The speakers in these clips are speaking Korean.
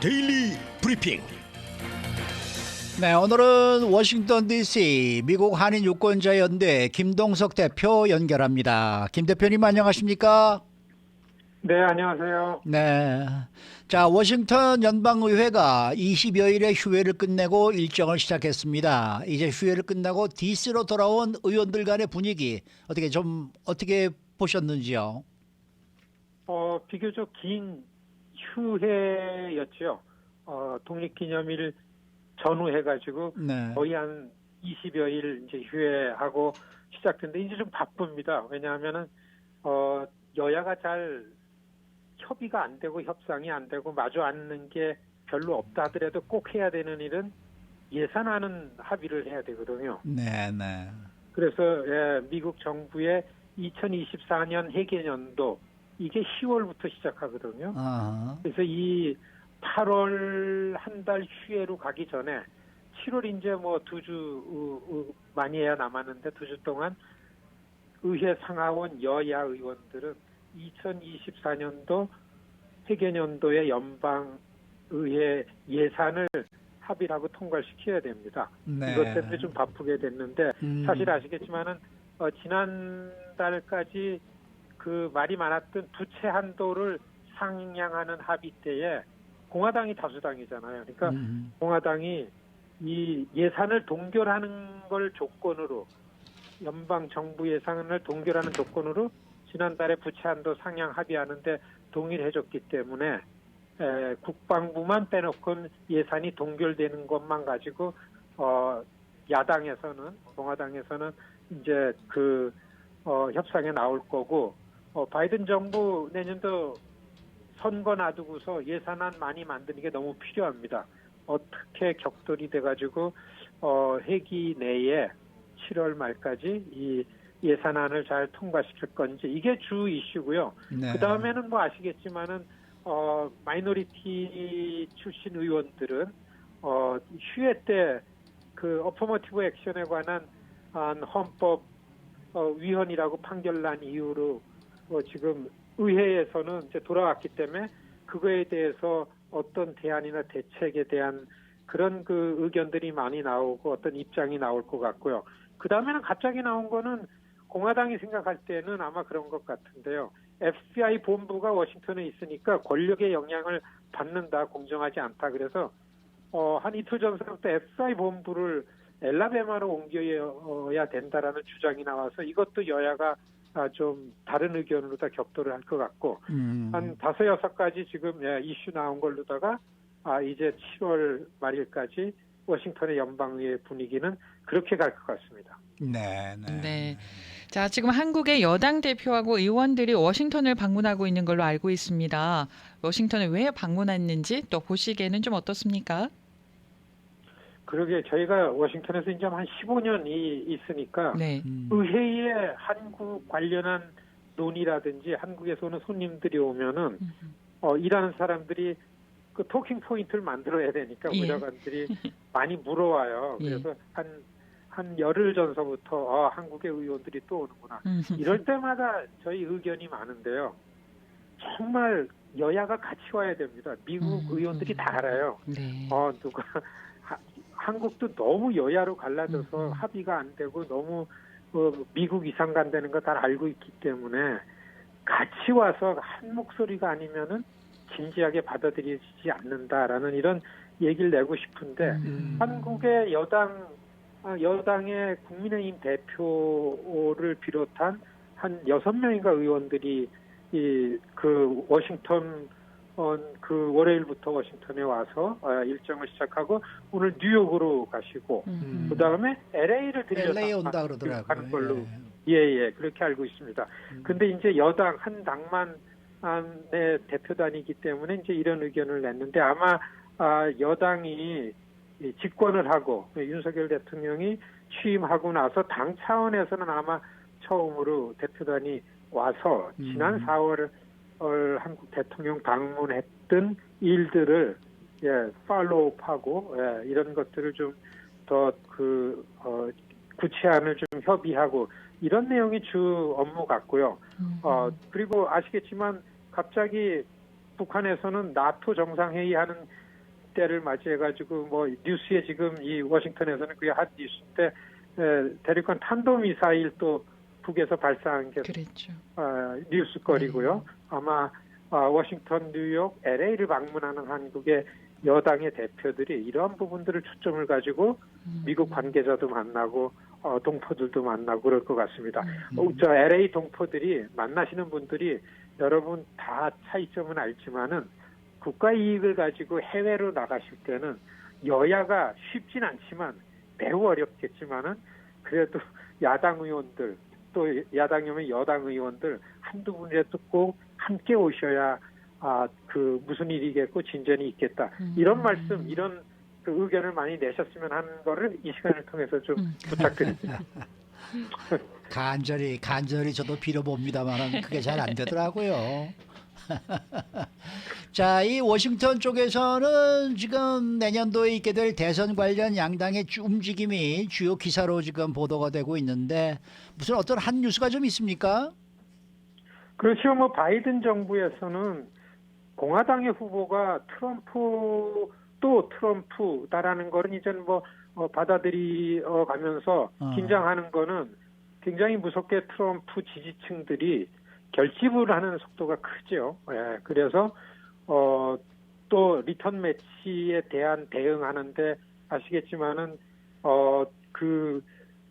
데일리 브리핑. 네, 오늘은 워싱턴 DC 미국 한인 유권자 연대 김동석 대표 연결합니다. 김 대표님 안녕하십니까? 네, 안녕하세요. 네. 자, 워싱턴 연방의회가 20여일에 휴회를 끝내고 일정을 시작했습니다. 이제 휴회를 끝나고 DC로 돌아온 의원들 간의 분위기 어떻게 보셨는지요? 비교적 긴 휴회였죠. 독립기념일 전후해가지고 네. 거의 한 20여일 이제 휴회하고 시작됐는데 이제 좀 바쁩니다. 왜냐하면은 여야가 잘 협의가 안 되고 협상이 안 되고 마주 앉는 게 별로 없다 하더라도 꼭 해야 되는 일은 예산안은 합의를 해야 되거든요. 네, 네. 그래서 미국 정부의 2024년 회계연도 이게 10월부터 시작하거든요. 아, 그래서 이 8월 한 달 휴회로 가기 전에 7월 이제 뭐 2주 많이 해야 남았는데 2주 동안 의회 상하원 여야 의원들은 2024년도 회계연도의 연방의회 예산을 합의를 하고 통과를 시켜야 됩니다. 네. 이것 때문에 좀 바쁘게 됐는데 사실 아시겠지만은 지난달까지 그 말이 많았던 부채 한도를 상향하는 합의 때에 공화당이 다수당이잖아요. 그러니까 공화당이 이 예산을 동결하는 걸 조건으로 연방 정부 예산을 동결하는 조건으로 지난달에 부채 한도 상향 합의하는데 동의를 해줬기 때문에 국방부만 빼놓고는 예산이 동결되는 것만 가지고 야당에서는 공화당에서는 이제 그 협상에 나올 거고 바이든 정부 내년도 선거 놔두고서 예산안 많이 만드는 게 너무 필요합니다. 어떻게 격돌이 돼가지고 회기 내에 7월 말까지 이 예산안을 잘 통과시킬 건지 이게 주 이슈고요. 네. 그 다음에는 뭐 아시겠지만은 마이너리티 출신 의원들은 휴회 때 그 어퍼머티브 액션에 관한 헌법 위헌이라고 판결난 이후로 지금 의회에서는 이제 돌아왔기 때문에 그거에 대해서 어떤 대안이나 대책에 대한 그런 그 의견들이 많이 나오고 어떤 입장이 나올 것 같고요. 그 다음에는 갑자기 나온 거는 공화당이 생각할 때는 아마 그런 것 같은데요. FBI 본부가 워싱턴에 있으니까 권력의 영향을 받는다, 공정하지 않다. 그래서 한 이틀 전부터 FBI 본부를 엘라베마로 옮겨야 된다라는 주장이 나와서 이것도 여야가 좀 다른 의견으로 다 격돌을 할 것 같고 한 5-6가지 지금 이슈 나온 걸로다가 이제 7월 말일까지 워싱턴의 연방의회 분위기는 그렇게 갈 것 같습니다. 네, 네. 네. 자, 지금 한국의 여당 대표하고 의원들이 워싱턴을 방문하고 있는 걸로 알고 있습니다. 워싱턴에 왜 방문했는지 또 보시기에는 좀 어떻습니까? 그러게 저희가 워싱턴에서 이제 한 15년이 있으니까 네. 의회에 한국 관련한 논의라든지 한국에서 오는 손님들이 오면은 일하는 사람들이 그 토킹 포인트를 만들어야 되니까 예. 의사관들이 많이 물어와요. 예. 그래서 한 열흘 전서부터 한국의 의원들이 또 오는구나. 이럴 때마다 저희 의견이 많은데요. 정말 여야가 같이 와야 됩니다. 미국 의원들이 다 알아요. 네. 한국도 너무 여야로 갈라져서 합의가 안 되고 너무 미국 이상 간다는 거 다 알고 있기 때문에 같이 와서 한 목소리가 아니면은 진지하게 받아들여지지 않는다라는 이런 얘기를 내고 싶은데 한국의 여당의 국민의힘 대표를 비롯한 한 6명인가 의원들이 그 워싱턴 그 월요일부터 워싱턴에 와서 일정을 시작하고 오늘 뉴욕으로 가시고 그 다음에 LA를 들려서 LA 온다 그러더라고요. 가는 걸로 예 그렇게 알고 있습니다. 근데 이제 여당 한 당만의 대표단이기 때문에 이제 이런 의견을 냈는데 아마 여당이 집권을 하고 윤석열 대통령이 취임하고 나서 당 차원에서는 아마 처음으로 대표단이 와서 지난 4월 한국 대통령 방문했던 일들을 팔로우하고 이런 것들을 좀 더 구체안을 좀 협의하고 이런 내용이 주 업무 같고요. 그리고 아시겠지만 갑자기 북한에서는 나토 정상회의 하는 때를 맞이해가지고 뭐 뉴스에 지금 이 워싱턴에서는 그게 한 뉴스인데 대륙간 탄도미사일 또 북에서 발사한 게 그랬죠. 뉴스거리고요. 아마 워싱턴, 뉴욕, LA를 방문하는 한국의 여당의 대표들이 이러한 부분들을 초점을 가지고 미국 관계자도 만나고 동포들도 만나고 그럴 것 같습니다. 저 LA 동포들이 만나시는 분들이 여러분 다 차이점은 알지만은 국가 이익을 가지고 해외로 나가실 때는 여야가 쉽진 않지만 매우 어렵겠지만은 그래도 야당 의원들 또 야당이면 여당 의원들 한두 분이라도 꼭 함께 오셔야 그 무슨 일이겠고 진전이 있겠다. 이런 말씀, 이런 그 의견을 많이 내셨으면 하는 거를 이 시간을 통해서 좀 부탁드립니다. 간절히 저도 빌어봅니다만 그게 잘 안 되더라고요. 자, 이 워싱턴 쪽에서는 지금 내년도에 있게 될 대선 관련 양당의 움직임이 주요 기사로 지금 보도가 되고 있는데 무슨 어떤 한 뉴스가 좀 있습니까? 그렇죠. 뭐 바이든 정부에서는 공화당의 후보가 트럼프다라는 거는 이제는 뭐 받아들여 가면서 긴장하는 거는 굉장히 무섭게 트럼프 지지층들이 결집을 하는 속도가 크죠. 예, 그래서 또 리턴 매치에 대한 대응하는데 아시겠지만은 그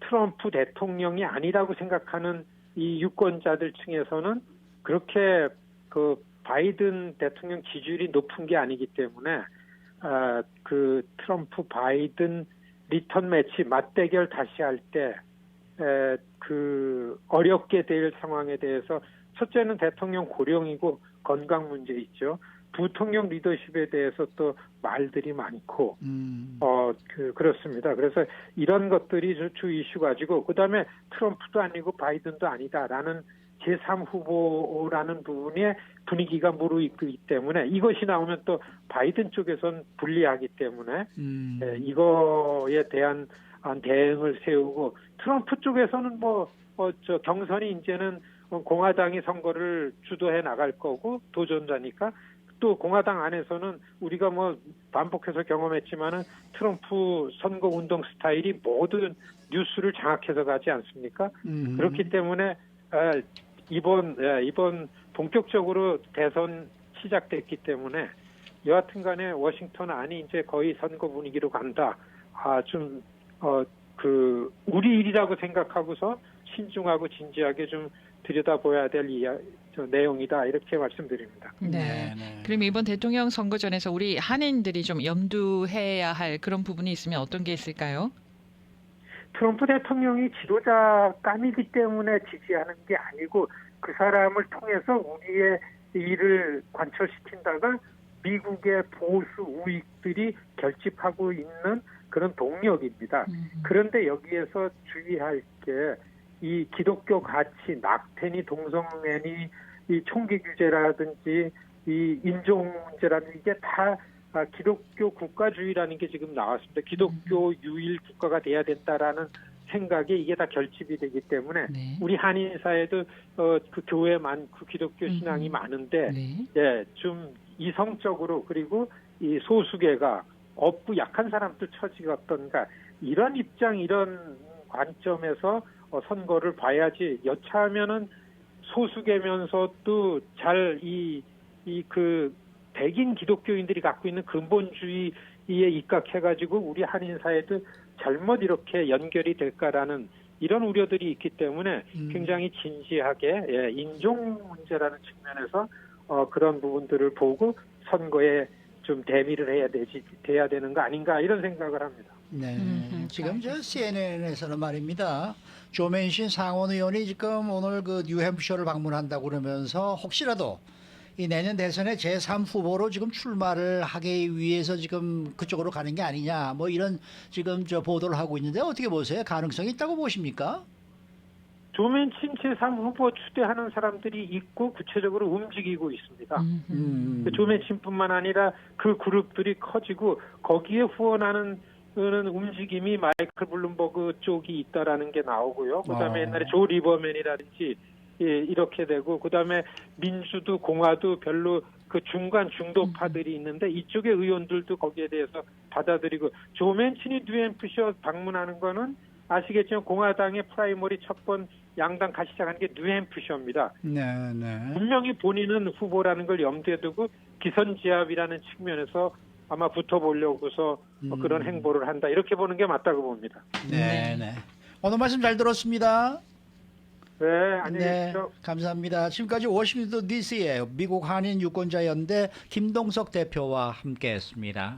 트럼프 대통령이 아니라고 생각하는 이 유권자들 층에서는 그렇게 그 바이든 대통령 지지율이 높은 게 아니기 때문에 그 트럼프 바이든 리턴 매치 맞대결 다시 할 때 그 어렵게 될 상황에 대해서 첫째는 대통령 고령이고 건강 문제 있죠. 부통령 리더십에 대해서 또 말들이 많고 그렇습니다. 그래서 이런 것들이 주 이슈 가지고 그다음에 트럼프도 아니고 바이든도 아니다라는 제3 후보라는 부분에 분위기가 무르익기 때문에 이것이 나오면 또 바이든 쪽에선 불리하기 때문에 이거에 대한 대응을 세우고 트럼프 쪽에서는 저 경선이 이제는 공화당이 선거를 주도해 나갈 거고 도전자니까 또 공화당 안에서는 우리가 뭐 반복해서 경험했지만은 트럼프 선거 운동 스타일이 모든 뉴스를 장악해서 가지 않습니까? 그렇기 때문에 이번 본격적으로 대선 시작됐기 때문에 여하튼간에 워싱턴 안이 이제 거의 선거 분위기로 간다. 그 우리 일이라고 생각하고서 신중하고 진지하게 좀 들여다봐야 될 내용이다 이렇게 말씀드립니다. 네. 그럼 이번 대통령 선거전에서 우리 한인들이 좀 염두해야 할 그런 부분이 있으면 어떤 게 있을까요? 트럼프 대통령이 지도자감이기 때문에 지지하는 게 아니고 그 사람을 통해서 우리의 일을 관철시킨다가 미국의 보수 우익들이 결집하고 있는 그런 동력입니다. 그런데 여기에서 주의할 게 이 기독교 가치, 낙태니 동성애니 이 총기 규제라든지 이 인종 문제라든지 이게 다 기독교 국가주의라는 게 지금 나왔습니다. 기독교 유일 국가가 돼야 된다라는 생각에 이게 다 결집이 되기 때문에 우리 한인 사회도 그 교회 많고 기독교 신앙이 많은데 좀 이성적으로 그리고 이 소수계가 없고 약한 사람들 처지가 어떤가 이런 입장 이런 관점에서 선거를 봐야지 여차하면은 소수계면서도 잘 그 백인 기독교인들이 갖고 있는 근본주의에 입각해가지고 우리 한인 사회도 잘못 이렇게 연결이 될까라는 이런 우려들이 있기 때문에 굉장히 진지하게 인종 문제라는 측면에서 그런 부분들을 보고 선거에 좀 대비를 돼야 되는 거 아닌가 이런 생각을 합니다. 네. 지금 저 CNN에서는 말입니다. 조 맨신 상원 의원이 지금 오늘 그 뉴햄프셔를 방문한다고 그러면서 혹시라도 이 내년 대선에 제3 후보로 지금 출마를 하기 위해서 지금 그쪽으로 가는 게 아니냐 뭐 이런 지금 저 보도를 하고 있는데 어떻게 보세요? 가능성이 있다고 보십니까? 조 맨신 제3 후보 추대하는 사람들이 있고 구체적으로 움직이고 있습니다. 조 맨신뿐만 아니라 그 그룹들이 커지고 거기에 후원하는 움직임이 마이클 블룸버그 쪽이 있다라는 게 나오고요. 그다음에 옛날에 조 리버맨이라든지 이렇게 되고 그다음에 민주도 공화도 별로 그 중간 중도파들이 있는데 이쪽의 의원들도 거기에 대해서 받아들이고 조 맨친이 뉴햄프셔 방문하는 거는 아시겠지만 공화당의 프라이머리 첫 번 양당 같이 시작한 게 뉴햄프셔입니다. 네, 네. 분명히 본인은 후보라는 걸 염두에 두고 기선제압이라는 측면에서 아마 붙어보려고서 그런 행보를 한다. 이렇게 보는 게 맞다고 봅니다. 네, 네. 오늘 말씀 잘 들었습니다. 네, 안녕히 네, 계십시오. 감사합니다. 지금까지 워싱턴 DC의 미국 한인 유권자 연대 김동석 대표와 함께했습니다.